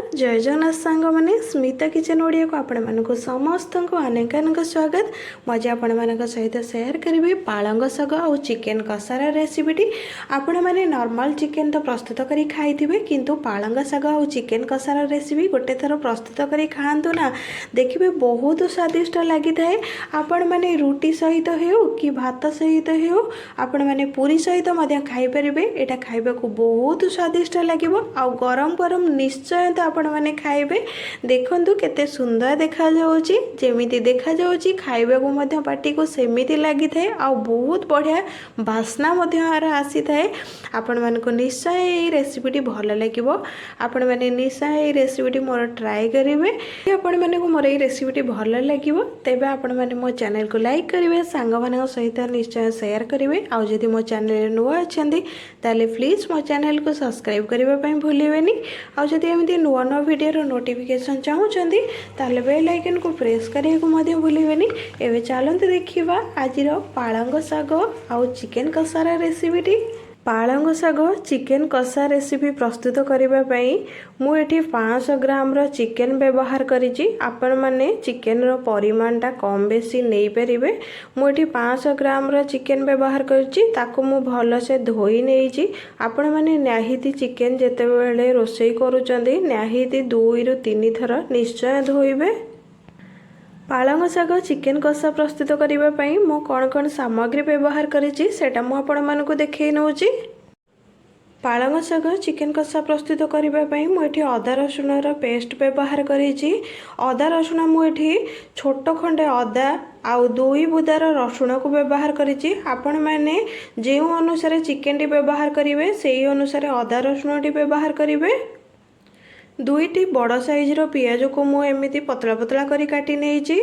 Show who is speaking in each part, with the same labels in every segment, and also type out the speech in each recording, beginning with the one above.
Speaker 1: जय जगन्नाथ सांग मैंने स्मिता किचन ओडिया को आपण मानक समस्त को अनेक अनेक स्वागत। मजे आपण मानक सहित शेयर करी पालंग शाग और चिकेन कसार रेसिपीटी। आपण मैंने नॉर्मल चिकेन तो प्रस्तुत करी खाई थे किंतु पालंग शाग और चिकेन कसार रेसिपी गोटे थर प्रस्तुत करी खातु ना, देखिए बहुत स्वादिष्ट लगी थाए। आपण मैंने रुटी सहित हो कि भात सहित हो आपण मैंने पूरी सहित खाई पारे। यहाँ खाइबा को बहुत स्वादिष्ट लगे आ गरम गरम निश्चय तो आपण मैंने खाइबे। देखंतु केते सुंदर देखा जाउची, जेमिति देखा जाउची खाइबा को पार्टी को सेमिति लगी थाए आ बहुत बढ़िया बास्ना आसी थाए। आपण मानको निश्चय ये रेसिपीटी भल लगिवो। आपण माने निश्चय ये रेसिपीटी मोर ट्राई करिवे। आपण माने को मोर ये रेसिपीटी भल लगिवो तेबे आपण माने मो चैनल को लाइक करिवे, सांग मानक सहित निश्चय शेयर करिवे। आ जदि मो चैनल नुआ अछंदी ताले प्लीज मो चैनल को सब्सक्राइब करबा पई भूलिबेनी। आ जदि एमती नुआ नुआ वीडियो नोटिफिकेशन चाहूचंदी ताले बेल आइकन को प्रेस करिया को मध्य भूलिबेनी। एबे चलंतु देखिबा आजिरो पालंग शाग आ चिकेन कसार रेसिपीटी। पालंग शाग चिकेन कषा रेसिपी प्रस्तुत करने मुझे 500 ग्राम चिकेन व्यवहार करी। आपण मैंने चिकेन रो परिमाणटा कम बेसी नहीं पारे। मुझे 500 ग्राम चिकेन व्यवहार करूँ मु भल से धोई नहीं। आपण मैंने निहाती चिकेन जेते बेले रोषेई करूचंदी निहाती 2 ରୁ 3 थर निश्चय धोइबे। पालंग शाग चिकेन कषा प्रस्तुत करने मु कौन कौन सामग्री व्यवहार करी सेटा मु आपण मानकु देखै नउची। पालंग शाग चिकेन कषा प्रस्तुत करने मुझे अदा रसुण पेस्ट व्यवहार करी। अदा रसुण मुझे छोट खंडे अदा आउ 2 बुदार रसुण को व्यवहार करी। आपण मैंने जो अनुसार चिकेन टी व्यवहार करेंगे से अनुसार अदा रसुण टी व्यवहार करेंगे। 2टी बड़ साइज रो पियाज को मु एमिति पतला पतला करी काटी नेइची।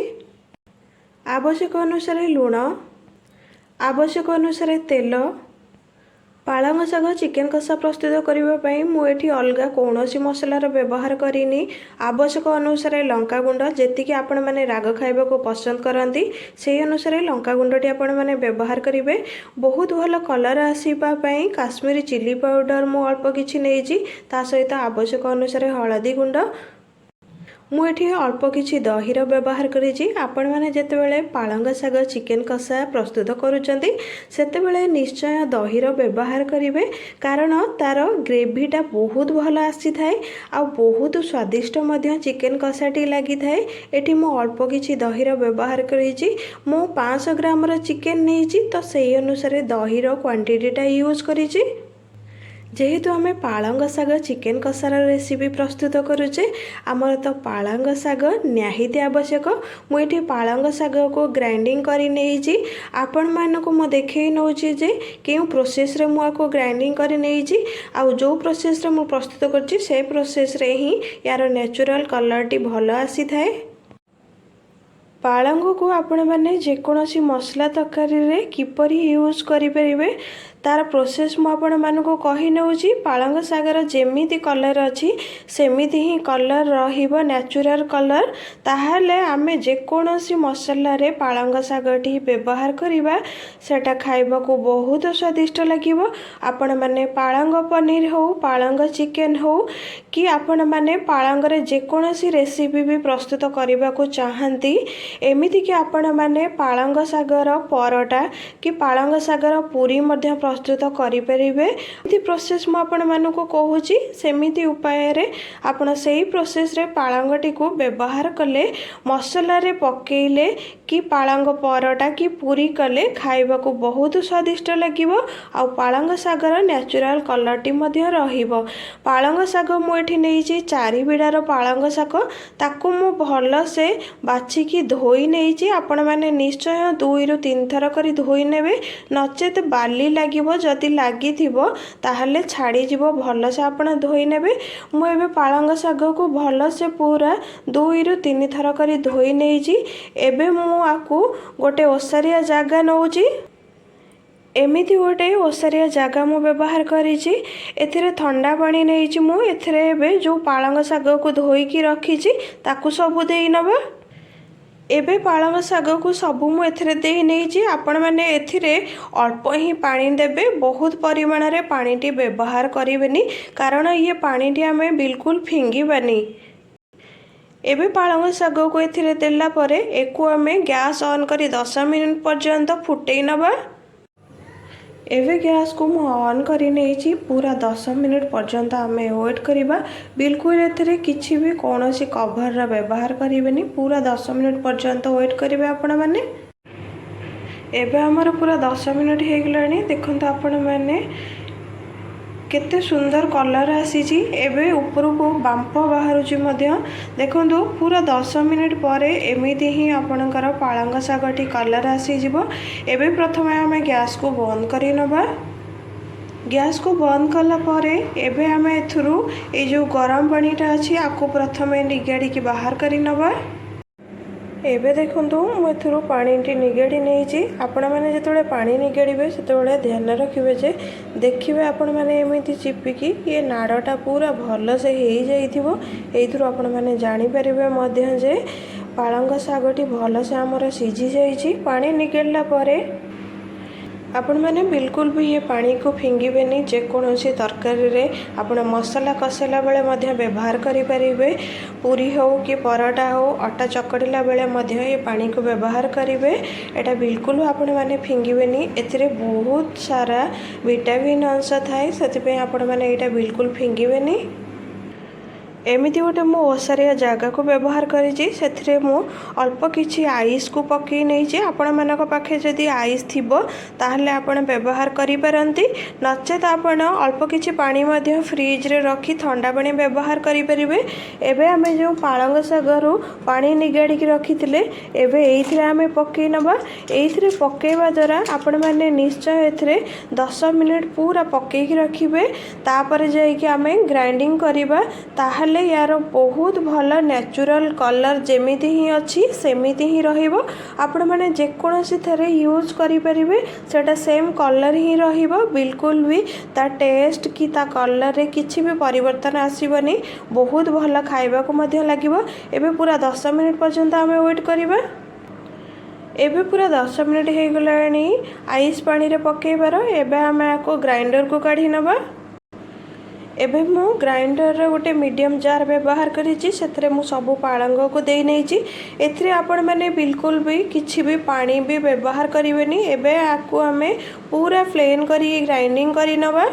Speaker 1: आवश्यक अनुसार लूण, आवश्यक अनुसार तेल। पालंग शाग चिकेन कषा प्रस्तुत करने मुझे अलग कौन मसलार व्यवहार करिनी। आवश्यक अनुसार लंका गुंड जेतिकी आपण मैंने राग खाइबा को पसंद करती से अनुसार लंका गुंडटी आपण मैंने व्यवहार करेंगे। बहुत भल कलर आसवाई काश्मीरी चिली पाउडर मु अल्प किछि नेइची, ता सहित आवश्यक अनुसार हलदी गुंड। मुझे अल्प किछि दहीर व्यवहार करी। आपण मैंने जितेबाला पालंग शाग चिकेन कषा प्रस्तुत करुचंदी सेतेबाला निश्चय दहीर व्यवहार करेंगे, कारण तार ग्रेवीटा बहुत भल आसी थाए आ बहुत स्वादिष्ट चिकेन कषाटी लगी थाए। एठी मु अल्प किछि दहीर व्यवहार करी। मु 500 ग्राम चिकेन नहीं तो से अनुसार दहीर क्वांटिटीटा यूज करी। जेहेतु आम पालंग शाग चिकेन कषार रेसिपी प्रस्तुत करुचे आमर तो पालंग शाग निहाती आवश्यक। मुझे पालंग शाग को ग्राइंडिंग करी नेइची। आपण मानक मु देखै नउची जे केउ प्रोसेस रे मु आको ग्राइंडिंग करी नेइची आ जो प्रोसेस रे मु प्रस्तुत करची से प्रोसेस रे ही यार नेचुरल कलर टी भल आसी थाए। पालंग को आपण मैंने जेकोसी मसला तरकारी रे किपरि यूज करें तार प्रोसेस मुझे मानक कही नौची। पालंग शागर जेमिति कलर अच्छी सेमिति ही कलर रहिबो नेचुरल कलर। ताहले आमे जेकोसी मसला रे पालंग शागटी व्यवहार करिबा सेटा खाइबा को बहुत स्वादिष्ट लागिबो। आपण माने पालंग पनीर हो पालंग चिकेन हो कि आपण माने पालंग रे जेकोसी रेसिपी भी प्रस्तुत करबा को चाहंती एमिति कि आपण माने पालंग शागर परोटा कि पालंग शागर पूरी मध्य प्रस्तुत करें। प्रोसेस मुझे कहूँ सेमिति उपाय रे आपण से प्रोसेस रे पालंगटी को व्यवहार कले मसला रे पकेले कि पालंग परोटा कि पूरी कले खाइबा को बहुत स्वादिष्ट लगिवो आ पालंग शागर नेचुरल कलरटी मध्य रहिबो। पालंग शाग मुझे नहीं 4 बिड़ार पालंग शाग ताकू मु भल से बाछिकी धोई नहीं। आपण मैंने निश्चय 2 ରୁ 3 थर करी धोई नेबे, नचेत बाली लागिबो जदि लागी थिबो ताहले छाड़ी जीवो भल से आपण धोई नेबे। मु एबे पालंग शाग को भल से पूरा 2 ରୁ 3 थर करी धोई नेइची। एबे मु आकु गोटे ओसारिया जागा नउची। एमिति गोटे ओसारिया जागा मु व्यवहार करिछि। एथिरे ठंडा पानी नेइछि। मु एथिरे एबे जो पालंग शाग को धोई की रखिछि ताकू सब देई नबा। एबे पालंग शाग को सबू मुझे दे नहीं आपण मैंने एथिरे अल्प ही पानी देबे, बहुत परिमाण रे पानी टी व्यवहार करें कारण ये पानी टी आम बिल्कुल फिंगिबानी। एबे पालंग शाग को एथिरे देला परे एको आमे गैस ऑन करी 10 मिनिट पर्यंत फुटेई नबा। एबे गैस को मु ऑन करी नहीं पूरा 10 मिनिट पर्यंत आमे वेट करिबा। बिल्कुल एथिरे किछि भी कोनोसी कवर रा व्यवहार करिवेनी, पूरा 10 मिनिट पर्यंत वेट करिवे आपण माने। एबे हमर पूरा 10 मिनिट हे गलानी, देखंत आपण माने केते सुंदर कलर आसीची। एबे ऊपर को बांप बाहरुची मध्य देखंतु पूरा 10 मिनिट परे एमिति ही आपणकर पालंग शागटी कलर आसी जिवो। एबे प्रथमे आमे गैस को बंद करी नबा। गैस को बंद कला परे एबे आमे एथुरु ए जो गरम पानीटा अछि आको प्रथमे निगाड़ी की बाहर करी नबा। एबे देखंतु मु एथुरु पानी निगाड़ी नहीं आपण मैंने जिते पानी निगाड़े से ध्यान रखिए जे देखिए आपण मैंने एमती चिपिकी ये नाड़टा पूरा भल से हो जाइए। आपण मैंने जानीपर जे पालंग शागटी भल से आमर सीझी जाइए। पानी निगाड़ला परे आपण मैंने बिल्कुल भी ये पानी को फिंगिबेनी। जेकोसी तरकारी रे आपण मसला कसेला बेले मध्य व्यवहार करें, पूरी हो कि पराठा हो अटा चकड़िला बेले मध्य ये पानी को व्यवहार करेंगे। एटा बिल्कुल आपण मैंने फिंगिबेनी। एथिरे बहुत सारा विटामिन अंश थाए, से आपण मैंने यहाँ बिल्कुल फिंगिबेनी। एमती गोटे मो ओसारिया जगह को व्यवहार करी से मु अल्प किछि आइस को पकई नहीं। आपण मानक पाखे जदि आइस थिबो ताहले आपण व्यवहार करि पारंती, नचेत आपण अल्प किछि पानी मध्य फ्रिज रे रखी ठंडा पानी व्यवहार करि परिबे। एबे आमे जो पालंग शागरु पानी निगाड़ी की रखिथिले एबे एइथिरे आमे पकई नबा। एइथिरे पकेइबा द्वारा आपण माने निश्चय एथिरे 10 मिनिट पूरा पकई की रखिबे, तापर जाई कि आमे ग्राइंडिंग करिबा। ताहले यार बहुत भल नेचुरल कलर जेमिति ही अच्छी सेमिति ही रहिबो। आपण माने जेकोसी थरे यूज करि परिबे सेटा सेम कलर ही रहिबो, बिल्कुल भी ता टेस्ट कि ता कलर रे किछि भी परिवर्तन आसीबनी। बहुत भल खाइबा को मध्य लागिबो। एबे पूरा 10 मिनिट पर्यंत आमे वेट करिबा। एबे पूरा 10 मिनिट हे गलानी आइस पानी रे पकेइबार। एबे आमे आको ग्राइंडर को काढी नबा। एबे मु ग्राइंडर रे गोटे मीडियम जार व्यवहार करिछि, सेथरे मु सब पालंग को दे नहीं। एथिरे आपण माने बिल्कुल भी किछि भी पानी भी व्यवहार करिवेनी। एबे आको आमे पूरा प्लेन करी ग्राइंडिंग करी नबा।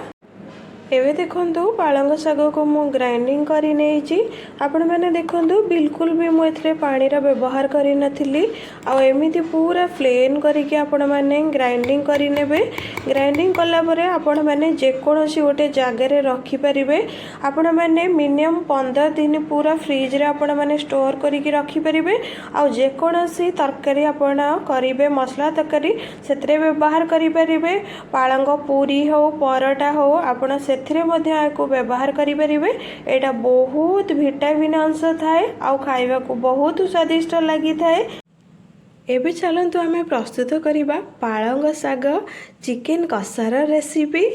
Speaker 1: एबे देखंतु पालंग शाग को मु ग्राइंडिंग करी नहीं। आपण मैंने देखंतु बिल्कुल भी मु एथिरे पानी रा व्यवहार करी नथिली। आ एमिति पूरा प्लेन करिके आपण मैंने ग्राइंडिंग करी नेबे। ग्राइंडिंग कला परे आपण मैंने जेकोसी गोटे जगह रे रखी परिबे। आपण मैंने मिनिमम 15 दिन पूरा फ्रिज रे आपण मैंने स्टोर करिके रखी परिबे। आ जेकोसी तरकारी आपण करिवे मसला तरकारी सेतरे व्यवहार करि परिबे। पालंग पूरी हो पराठा हो आपण सेथिरे मध्य आको व्यवहार करि परिबे। एटा बहुत विटामिन अंश थाए आउ खाइबा को बहुत स्वादिष्ट लगी थाए। एबे चलंतु आमे प्रस्तुत करिबा पालंग शाग चिकेन कसार रेसिपी।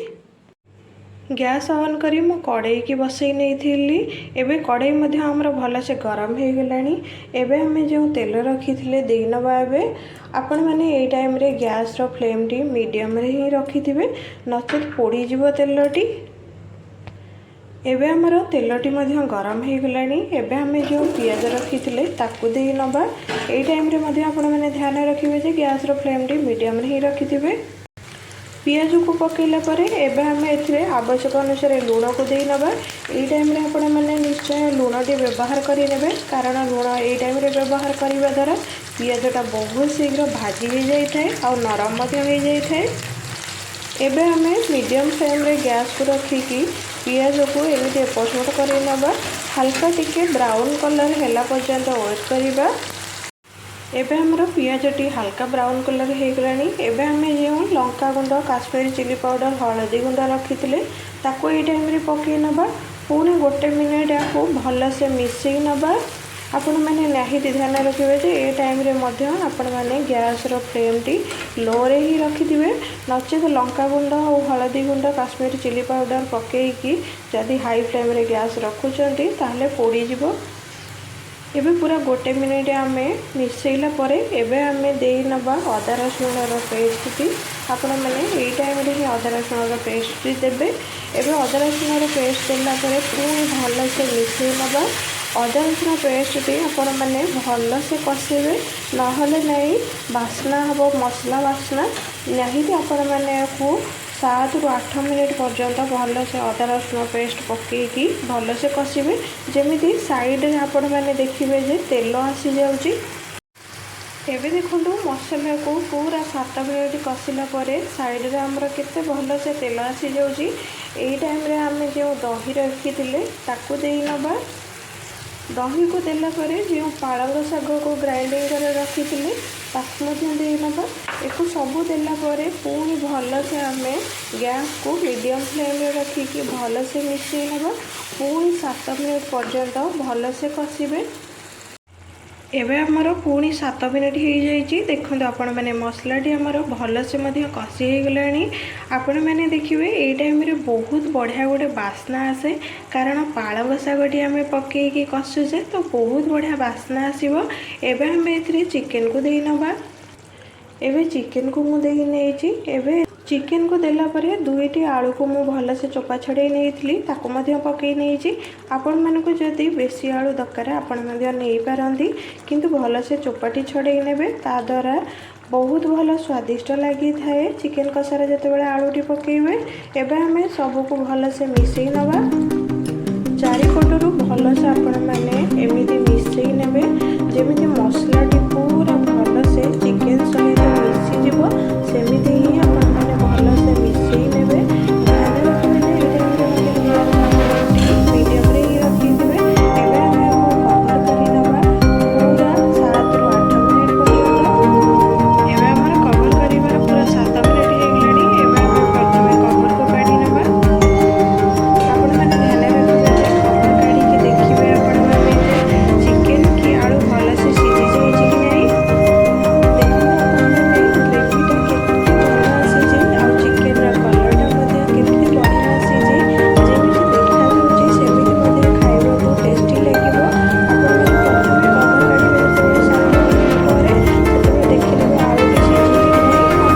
Speaker 1: गैस ऑन करी मु कड़ाई की बसई नहीं थी। एबे कड़ाई मध्य हमर भल से गरम हो गलानी। एबे हमें जो तेल रखी थे दे नबा। एबे आपण माने ए टाइम रे गैस रो फ्लेम टी मीडियम रे ही रखी थिबे, नचेत पोड़ी जीवो तेलटी। एबे हमर तेलटी मध्य गरम हो गलानी। एबे हमें जो पियाज रखी थे ताकू दे नबा। ए टाइम रे मध्य आपण माने ध्यान रखिबे जे गैस रो फ्लेम टी मीडियम रे ही रखी थिबे। पियाज को पकेला परे एबे हमें एथिरे आवश्यक अनुसार लूण को दे नबा। ए टाइम रे आपण माने निश्चय लूण टी व्यवहार करि नेबे, कारण लूण ए टाइम रे व्यवहार करिबा द्वारा पियाजटा बहुत शीघ्र भाजी हो जाए और नरम मध्य हो जाए। एबे हमें मीडियम फ्लेम रे गैस को रखिकी पियाज को एमती एपट कर नबा। हल्का टिके ब्राउन कलर हैला पर्यंत वेट करिबा। एबे हमरो पियाजटी हल्का ब्राउन कलर हो गलानी। एबे हमें जो लंका गुंड काश्मीरी चिली पाउडर हलदी गुंड रखी थे ताको ए टाइम रे पकई नबा। पुणी गोटे मिनिट आपको भल से मिसई नबा। आपण मैंने निहाती ध्यान रखिए जे ए टाइम रे मध्य आपण मैंने गैस रो फ्लेम टी लो रे ही रखिथिबे, नचेत लंका गुंड और हलदी गुंड काश्मीरी चिली पाउडर पकेइकी जदि हाई फ्लेम रे गैस रखुचंती ताहले पोड़ी जिवो। ଏବେ पूरा गोटे मिनिट आम मिसैला एबे आम देनबा अदा रसुण पेस्ट आपण मैंने यही टाइम ही अदा रसुण पेस्ट देवे। एबे अदा रसुण पेस्ट देला पुणी भल से मिसई नवा। अदा रसुण पेस्ट आपण मैंने भल से कषेबे नहले नहीं बास्ना हम मसला बास्ना नहीं आपण मैंने 7 ରୁ 8 मिनिट पर्यंत भल से अदा रसुण पेस्ट पकईकि भल से कषिबे जमी साइड आपण मैंने देखिए जे तेल आसी जाउची। एबे देखो मसला को पूरा 7 मिनिट कषिला साइड रे आमर केते भल से तेल आसी जाउची। एई टाइम रे आमे जो दही रखी ताकू देई नबा। दही को देला जो पालंग शाग को ग्राइंडिंग कर रखी ताकू नबा। एक सबू देला पुणी भल से आम गैस को मीडियम फ्लेम रखिकी भल से मिसई नबा। पुणी 7 मिनिट पर्यंत भल से कषिबे। एबे आमर पुणी 7 मिनिट हो जाइए। देखो आपण मैंने मसलाटी आमर भल से कषि हो गलानी। आपण मैंने देखिए ये टाइम रे बहुत बढ़िया गोटे बास्ना आसे कारण पालंग शागटी आम पकईकि कषुचे तो बहुत बढ़िया बास्ना आसो। एबे आम ए चिकेन को दे नबा। एबे चिकेन को मुझे एबे चिकेन को देला परे 2टी आलू को मु भल से चोपा छड़े नहीं ताकू पकई नहीं। आपण मानक जदि बेसी आलू दरकार आपण नहीं पारंती किंतु भल से चोपाटी छड़े नेबे ता द्वारा बहुत भल स्वादिष्ट लगी थाए चिकेन कषार जिते आलूटी पकईबे। एबे आम सबको भल से मिसई नवा। चारिपटू भल से आपण मैंने एमती मिसई नेबे जमी मसलाटी पूरा भल से चिकेन सहित मिसीज सेमती ही आपण मैंने भल से मिसई नेबे। मीडियम रे ही रखिथे। एबे आम कवर करी नबा पूरा 7 ରୁ 8 मिनिट पर्यंत। एबे हमर कवर करिवार पूरा 7 मिनिट हो गलानी। एबे हम प्रथमे कवर को काढी नबा। आपण मैंने ध्यान रखिबे कवर काढी के देखिबे आपण मैंने चिकेन की आलू भल से सीझी जाई कि नहीं। देखो आपण मैंने ग्रेवीटा केते बढ़िया सीझी आ चिकेन रा कलरटा मध्ये केते बढ़िया सीझी जेमिति देखा जाउची सेमिति मध्ये खाइबा को टेस्टी लागिबो। आपण मैंने प्रथमे कवर काढिबे तो 7 मिनिट परे सेतबे देखिले आलू सीझी कि नहीं।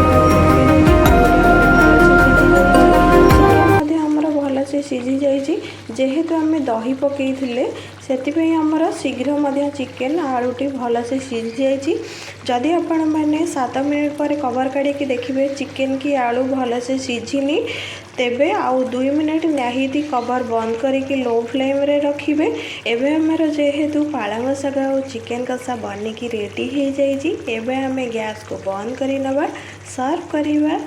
Speaker 1: आलू भल से सीझी जाइए जेहेतु आम दही पकई से आमर शीघ्र चिकेन आलूटी भल से सीझी जाइए। जदि आपण मैंने 7 मिनिट पर कवर काढ़ी देखिए चिकेन की आलू भल से सीझिनी तेबे आउ 2 मिनिट निहाती कवर बंद करके लो फ्लेम रे रखिबे। एबे हमर जेहेतु पालंग शाग और चिकेन कषा बनिकी रेडी हो जाइए। एबे आम गैस को बंद करी नबा सर्व करिबा।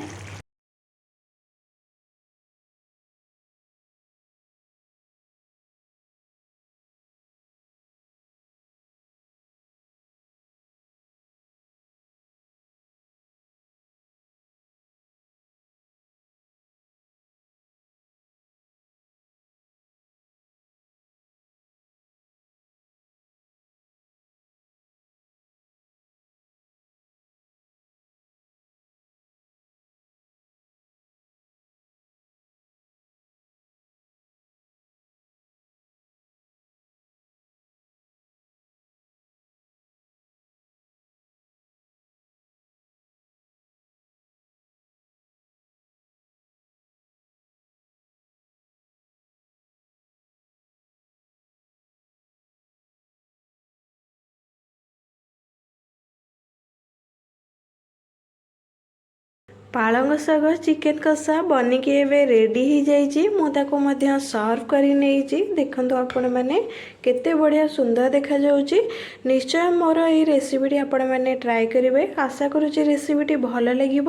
Speaker 1: पालंग शाग चिकेन कषा बनिकी एबे रेडी हो जाइए। मुझे सर्व करी नहीं देखो आपण मैंने केते बढ़िया सुंदर देखा जाउची। निश्चय मोर ये रेसिपीटी आपण मैंने ट्राई करेंगे। आशा करुँची रेसिपीटी भल लगे।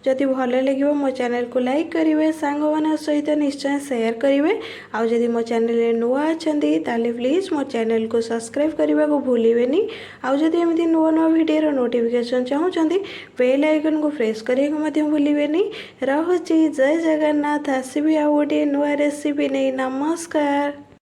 Speaker 1: जदि भल लगे मो चैनल को लाइक करेंगे सांग मान सहित निश्चय शेयर करेंगे। आउ जदि मो चैनल नुआ अच्छा ताले प्लीज मो चैनल को सब्सक्राइब करने को भूलें। आउ जदि एमती नुआ नुआ वीडियो नोटिफिकेशन चाहूँगी बेल आइकन को प्रेस करने को भूलें। रहुची जय जगन्नाथ। आसबि आ गोटे नुआ रेसिपी नहीं। नमस्कार।